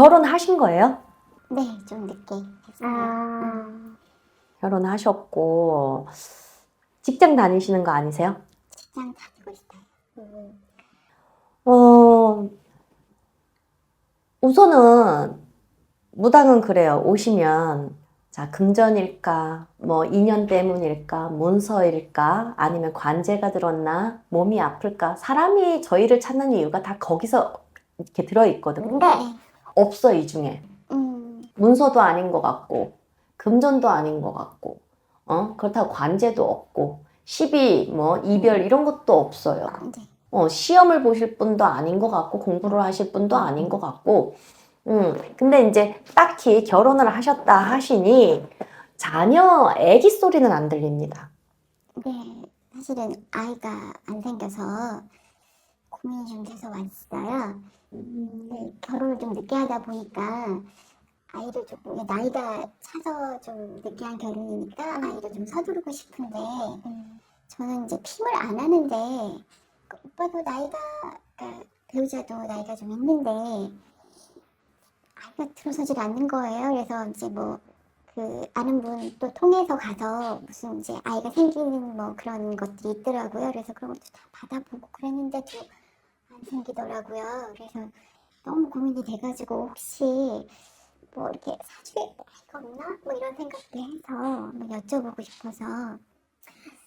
결혼하신 거예요? 네, 좀 늦게 했어요. 결혼하셨고 직장 다니시는 거 아니세요? 직장 다니고 있어요. 어, 우선은 무당은 그래요. 오시면 자, 금전일까, 뭐 인연 때문일까, 문서일까, 아니면 관제가 들었나, 몸이 아플까. 사람이 저희를 찾는 이유가 다 거기서 이렇게 들어있거든요. 네. 없어, 이 중에. 음, 문서도 아닌 것 같고, 금전도 아닌 것 같고, 그렇다고 관제도 없고, 시비, 뭐 이별 이런 것도 없어요. 네. 시험을 보실 분도 아닌 것 같고, 공부를 하실 분도 아닌 것 같고, 근데 이제 딱히 결혼을 하셨다 하시니 자녀 애기 소리는 안 들립니다. 네, 사실은 아이가 안 생겨서 고민이 좀 돼서 왔어요. 네, 결혼을 좀 늦게 하다 보니까 아이를 조금 나이가 차서 좀 늦게 한 결혼이니까 아이를 좀 서두르고 싶은데 저는 이제 핌을 안 하는데 오빠도 나이가 그러니까 배우자도 나이가 좀 있는데 아이가 들어서질 않는 거예요. 그래서 이제 뭐 그 아는 분 또 통해서 가서 무슨 이제 아이가 생기는 뭐 그런 것들이 있더라고요. 그래서 그런 것도 다 받아보고 그랬는데도 안 생기더라고요. 그래서 너무 고민이 돼가지고 혹시 뭐 이렇게 사주에 아이가 없나? 뭐 이런 생각도 해서 한번 여쭤보고 싶어서.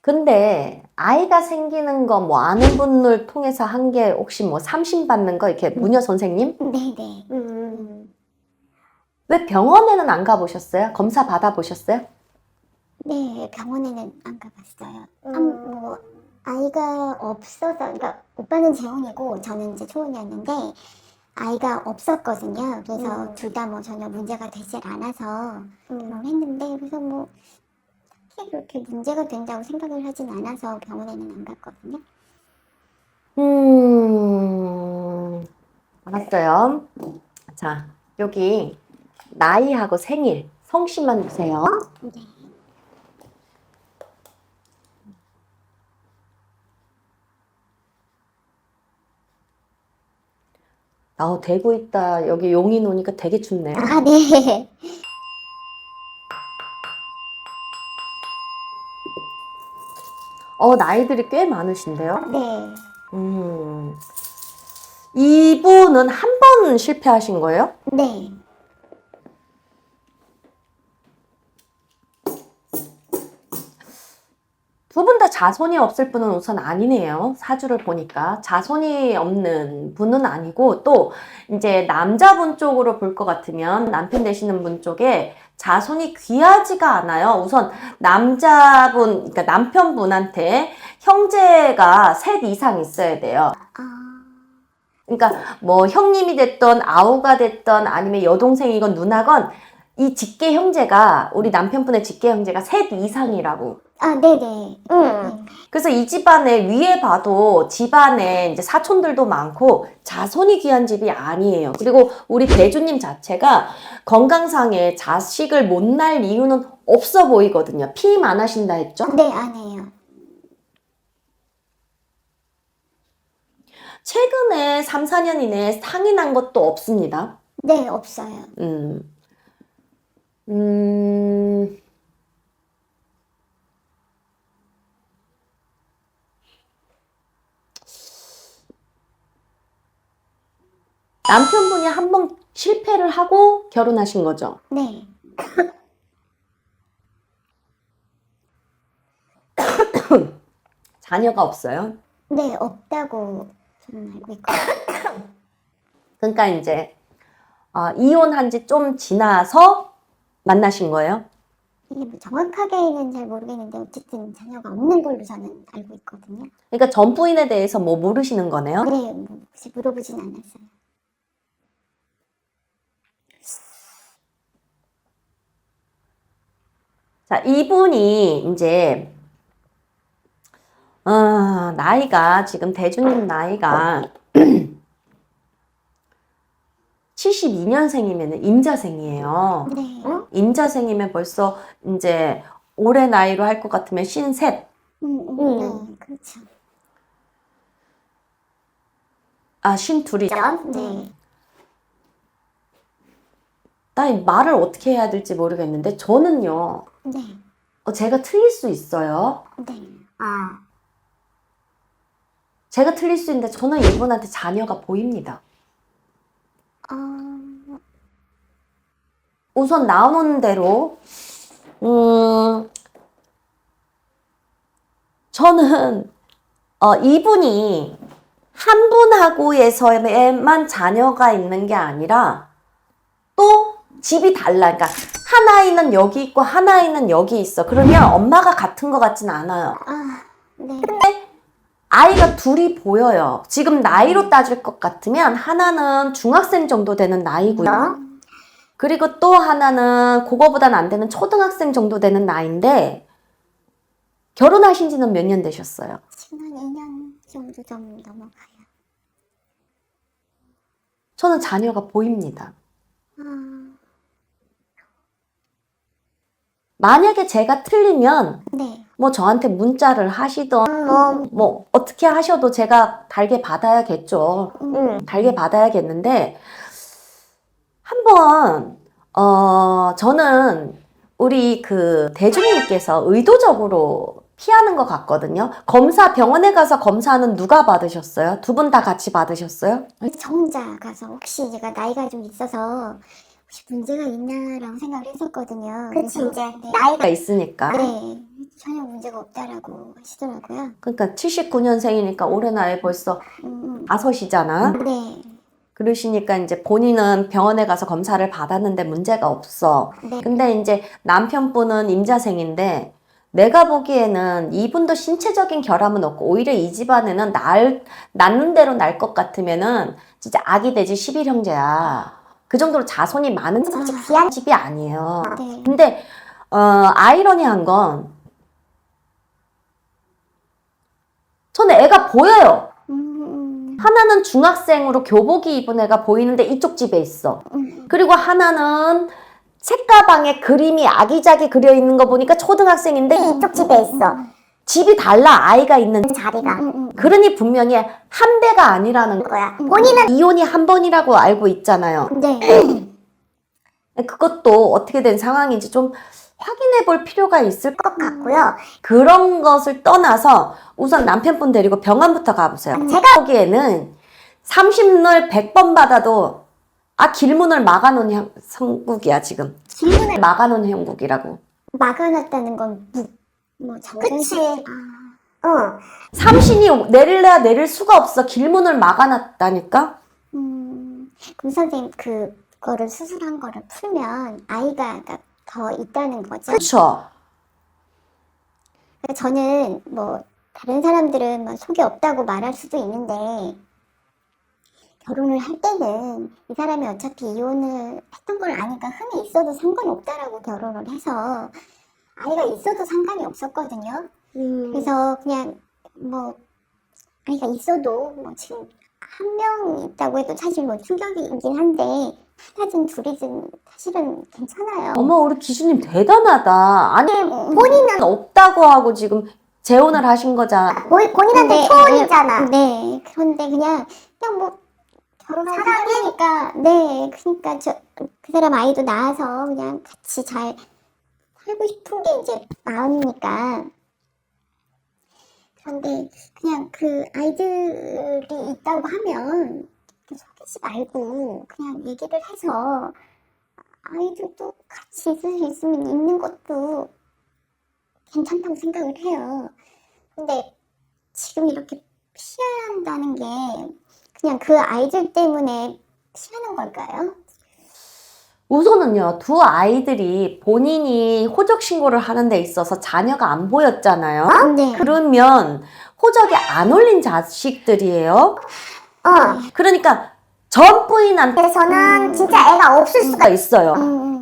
근데 아이가 생기는 거 뭐 아는 분을 통해서 한 게 혹시 뭐 삼신 받는 거 이렇게 무녀 선생님? 네네. 왜 병원에는 안 가보셨어요? 검사 받아보셨어요? 네, 병원에는 안 가봤어요. 뭐 아이가 없어서, 그러니까 오빠는 재혼이고 저는 이제 초혼이었는데 아이가 없었거든요. 그래서 둘 다 뭐 전혀 문제가 되질 않아서 결혼했는데 그래서 뭐 딱히 그렇게 문제가 된다고 생각을 하진 않아서 병원에는 안 갔거든요. 알았어요. 자, 여기 나이하고 생일, 성씨만 주세요. 네. 대구 있다. 여기 용인 오니까 되게 춥네요. 아, 네. 나이들이 꽤 많으신데요? 네. 이분은 한 번 실패하신 거예요? 네. 두 분 다 자손이 없을 분은 우선 아니네요. 사주를 보니까. 자손이 없는 분은 아니고, 또, 이제 남자분 쪽으로 볼 것 같으면, 남편 되시는 분 쪽에 자손이 귀하지가 않아요. 우선 남자분, 그러니까 남편분한테 형제가 셋 이상 있어야 돼요. 그러니까 뭐 형님이 됐던 아우가 됐던 아니면 여동생이건 누나건 이 직계 형제가 우리 남편분의 직계 형제가 셋 이상이라고. 아, 네네. 그래서 이 집안에 위에 봐도 집안에 이제 사촌들도 많고 자손이 귀한 집이 아니에요. 그리고 우리 대주님 자체가 건강상에 자식을 못 낳을 이유는 없어 보이거든요. 피임 안 하신다 했죠? 네, 안 해요. 최근에 3, 4년 이내에 상이 난 것도 없습니다. 네, 없어요. 음. 음. 남편분이 한 번 실패를 하고 결혼하신 거죠? 네. 자녀가 없어요? 네, 없다고 저는 알고 있거든요. 그러니까 이제 이혼한 지 좀 지나서 만나신 거예요? 이게 뭐 정확하게는 잘 모르겠는데 어쨌든 자녀가 없는 걸로 저는 알고 있거든요. 그러니까 전 부인에 대해서 뭐 모르시는 거네요? 네, 뭐 혹시 물어보진 않았어요. 자, 이분이 이제 나이가 지금 대주님 나이가 72년생이면 임자생이에요. 네. 임자생이면 벌써 이제 올해 나이로 할 것 같으면 53. 네, 그렇죠. 52이죠? 네. 나 말을 어떻게 해야 될지 모르겠는데, 저는요, 네. 제가 틀릴 수 있어요. 네. 제가 틀릴 수 있는데, 저는 이분한테 자녀가 보입니다. 우선 나오는 대로, 저는, 이분이 한 분하고에서만 자녀가 있는 게 아니라, 또 집이 달라. 그러니까, 한 아이는 여기 있고, 한 아이는 여기 있어. 그러면 엄마가 같은 것 같진 않아요. 네. 근데 아이가 둘이 보여요. 지금 나이로 따질 것 같으면, 하나는 중학생 정도 되는 나이고요. 그리고 또 하나는 그거보단 안 되는 초등학생 정도 되는 나이인데, 결혼하신 지는 몇 년 되셨어요? 지금 한 2년 정도 좀 넘어가요. 저는 자녀가 보입니다. 만약에 제가 틀리면 네. 뭐 저한테 문자를 하시던 뭐 어떻게 하셔도 제가 달게 받아야겠죠. 달게 받아야겠는데 한번 저는 우리 그 대주님께서 의도적으로 피하는 것 같거든요. 병원에 가서 검사는 누가 받으셨어요? 두 분 다 같이 받으셨어요? 저 혼자 가서 혹시 제가 나이가 좀 있어서 혹시 문제가 있나라고 생각을 했었거든요. 그치, 그래서 이제 네. 나이가 있으니까. 네. 전혀 문제가 없다라고 하시더라고요. 그러니까 79년생이니까 올해 나이 벌써 5이잖아. 네. 그러시니까 이제 본인은 병원에 가서 검사를 받았는데 문제가 없어. 네. 근데 이제 남편분은 임자생인데 내가 보기에는 이분도 신체적인 결함은 없고 오히려 이 집안에는 낳는 대로 날 것 같으면은 진짜 아기 돼지 11형제야. 그 정도로 자손이 많은 귀한 집이 아니에요. 네. 근데 아이러니한 건 저는 애가 보여요. 하나는 중학생으로 교복이 입은 애가 보이는데 이쪽 집에 있어. 그리고 하나는 책가방에 그림이 아기자기 그려 있는 거 보니까 초등학생인데 이쪽 집에 있어. 집이 달라, 아이가 있는 자리가 그러니 분명히 한 대가 아니라는 거야. 본인은 이혼이 한 번이라고 알고 있잖아요. 네. 그것도 어떻게 된 상황인지 좀 확인해 볼 필요가 있을 것 같고요. 그런 것을 떠나서 우선 남편분 데리고 병원부터 가보세요. 제가 보기에는 30늘 100번 받아도 길문을 막아놓은 형국이야 지금. 길문을 막아놓은 형국이라고. 막아놨다는 건 뭐 그치. 아. 삼신이 내릴래야 내릴 수가 없어. 길문을 막아놨다니까. 그럼 선생님 그거를 수술한 거를 풀면 아이가 더 있다는 거죠? 그렇죠. 저는 뭐 다른 사람들은 뭐 속이 없다고 말할 수도 있는데 결혼을 할 때는 이 사람이 어차피 이혼을 했던 걸 아니까 흠이 있어도 상관없다라고 결혼을 해서 아이가 있어도 상관이 없었거든요. 그래서 그냥 뭐 아이가 있어도 뭐 지금 한 명 있다고 해도 사실 뭐 충격이긴 한데 하나든 둘이든 사실은 괜찮아요. 어머 우리 기수님 대단하다. 아니 본인은 없다고 하고 지금 재혼을 하신 거잖아. 본인한테 초혼이잖아. 네. 그런데 그냥 뭐 결혼할 사랑해? 사람이니까 네. 그러니까 그 사람 아이도 낳아서 그냥 같이 잘 살고 싶은 게 이제 마음이니까. 그런데 그냥 그 아이들이 있다고 하면 속이지 말고 그냥 얘기를 해서 아이들도 같이 있을 수 있으면 있는 것도 괜찮다고 생각을 해요. 근데 지금 이렇게 피해야 한다는 게 그냥 그 아이들 때문에 피하는 걸까요? 우선은요, 두 아이들이 본인이 호적 신고를 하는 데 있어서 자녀가 안 보였잖아요. 네. 그러면 호적에 안 올린 자식들이에요. 그러니까 전 부인한테 그래서는 진짜 애가 없을 수가 수가 있어요.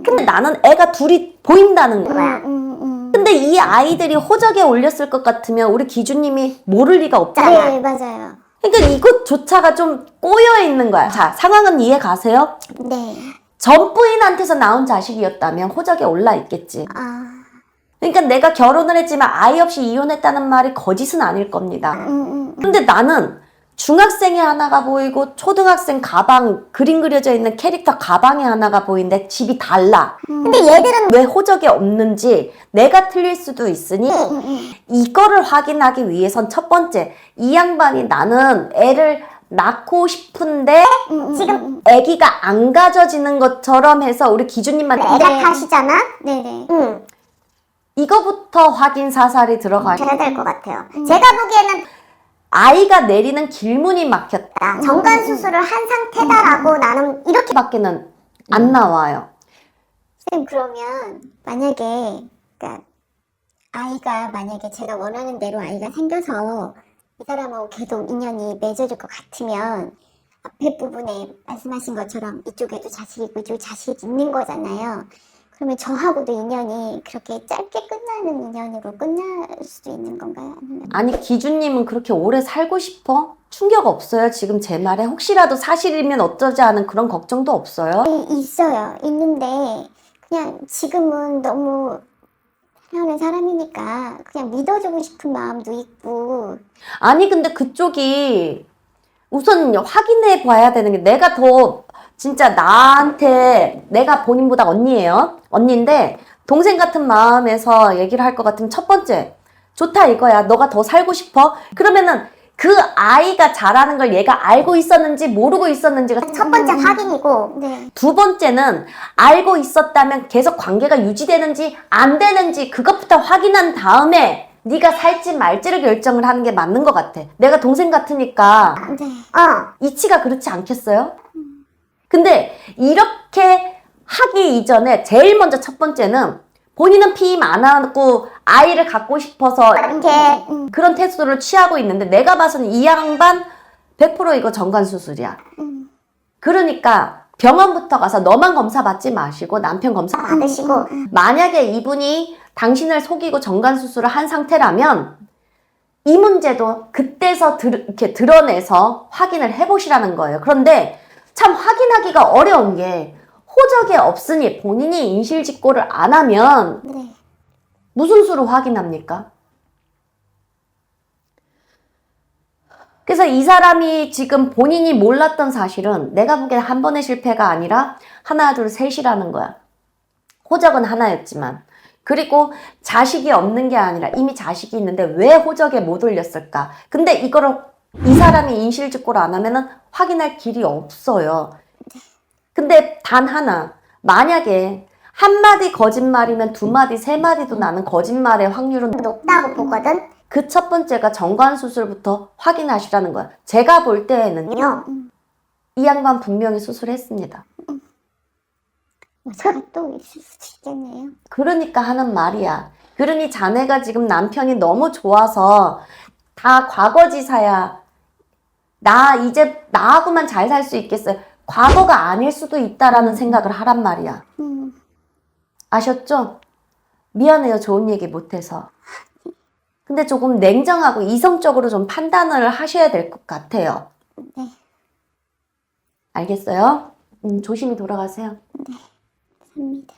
근데 나는 애가 둘이 보인다는 거야. 근데 이 아이들이 호적에 올렸을 것 같으면 우리 기주님이 모를 리가 없잖아. 네, 맞아요. 그러니까 이것조차가 좀 꼬여 있는 거야. 자, 상황은 이해 가세요? 네. 전 부인한테서 나온 자식이었다면 호적에 올라 있겠지. 아, 그러니까 내가 결혼을 했지만 아이 없이 이혼했다는 말이 거짓은 아닐 겁니다. 근데 나는 중학생이 하나가 보이고 초등학생 가방 그림 그려져 있는 캐릭터 가방이 하나가 보이는데 집이 달라. 근데 얘들은 왜 호적이 없는지 내가 틀릴 수도 있으니 이거를 확인하기 위해선 첫 번째, 이 양반이 나는 애를 낳고 싶은데 지금 아기가 안 가져지는 것처럼 해서 우리 기준님만 애가 네. 탓이잖아? 네네. 이거부터 확인 사살이 들어가야 돼야 될 것 같아요. 제가 보기에는 아이가 내리는 길문이 막혔다. 정관 수술을 한 상태다라고 나는 이렇게 밖에는 안 나와요. 쌤, 그러면 만약에 그러니까 아이가 만약에 제가 원하는 대로 아이가 생겨서 이 사람하고 계속 인연이 맺어질 것 같으면 앞에 부분에 말씀하신 것처럼 이쪽에도 자식이 있고 이쪽에 자식이 있는 거잖아요. 그러면 저하고도 인연이 그렇게 짧게 끝나는 인연으로 끝날 수도 있는 건가요? 아니면 아니 기준님은 그렇게 오래 살고 싶어? 충격 없어요? 지금 제 말에 혹시라도 사실이면 어쩌지 하는 그런 걱정도 없어요? 있어요. 있는데 그냥 지금은 너무 사랑하는 사람이니까 그냥 믿어주고 싶은 마음도 있고. 아니 근데 그쪽이 우선 확인해 봐야 되는 게 내가 더 진짜 나한테 내가 본인보다 언니예요. 언니인데 동생 같은 마음에서 얘기를 할 것 같으면 첫 번째 좋다 이거야. 너가 더 살고 싶어? 그러면은 그 아이가 자라는 걸 얘가 알고 있었는지 모르고 있었는지가 첫 번째 확인이고 네. 두 번째는 알고 있었다면 계속 관계가 유지되는지 안 되는지 그것부터 확인한 다음에 네가 살지 말지를 결정을 하는 게 맞는 것 같아. 내가 동생 같으니까 네. 이치가 그렇지 않겠어요? 근데 이렇게 하기 이전에 제일 먼저 첫 번째는 본인은 피임 안 하고 아이를 갖고 싶어서 이렇게 그런 태도를 취하고 있는데 내가 봐서는 이 양반 100% 이거 정관수술이야. 그러니까 병원부터 가서 너만 검사 받지 마시고 남편 검사 받으시고 만약에 이분이 당신을 속이고 정관수술을 한 상태라면 이 문제도 그때서 이렇게 드러내서 확인을 해보시라는 거예요. 그런데 참 확인하기가 어려운 게 호적이 없으니 본인이 인실직고를 안 하면 네. 무슨 수로 확인합니까? 그래서 이 사람이 지금 본인이 몰랐던 사실은 내가 보기엔 한 번의 실패가 아니라 하나, 둘, 셋이라는 거야. 호적은 하나였지만. 그리고 자식이 없는 게 아니라 이미 자식이 있는데 왜 호적에 못 올렸을까? 근데 이거를 이 사람이 인실직고를 안 하면은 확인할 길이 없어요. 근데 단 하나, 만약에 한 마디 거짓말이면 두 마디, 세 마디도 나는 거짓말의 확률은 높다고 보거든. 그 첫 번째가 정관수술부터 확인하시라는 거야. 제가 볼 때에는요, 이 양반 분명히 수술했습니다. 제가 또 있을 수도 있겠네요. 그러니까 하는 말이야. 그러니 자네가 지금 남편이 너무 좋아서 다 과거지사야. 나 이제 나하고만 잘 살 수 있겠어요. 과거가 아닐 수도 있다라는 생각을 하란 말이야. 아셨죠? 미안해요. 좋은 얘기 못해서. 근데 조금 냉정하고 이성적으로 좀 판단을 하셔야 될 것 같아요. 네. 알겠어요? 조심히 돌아가세요. 합니다.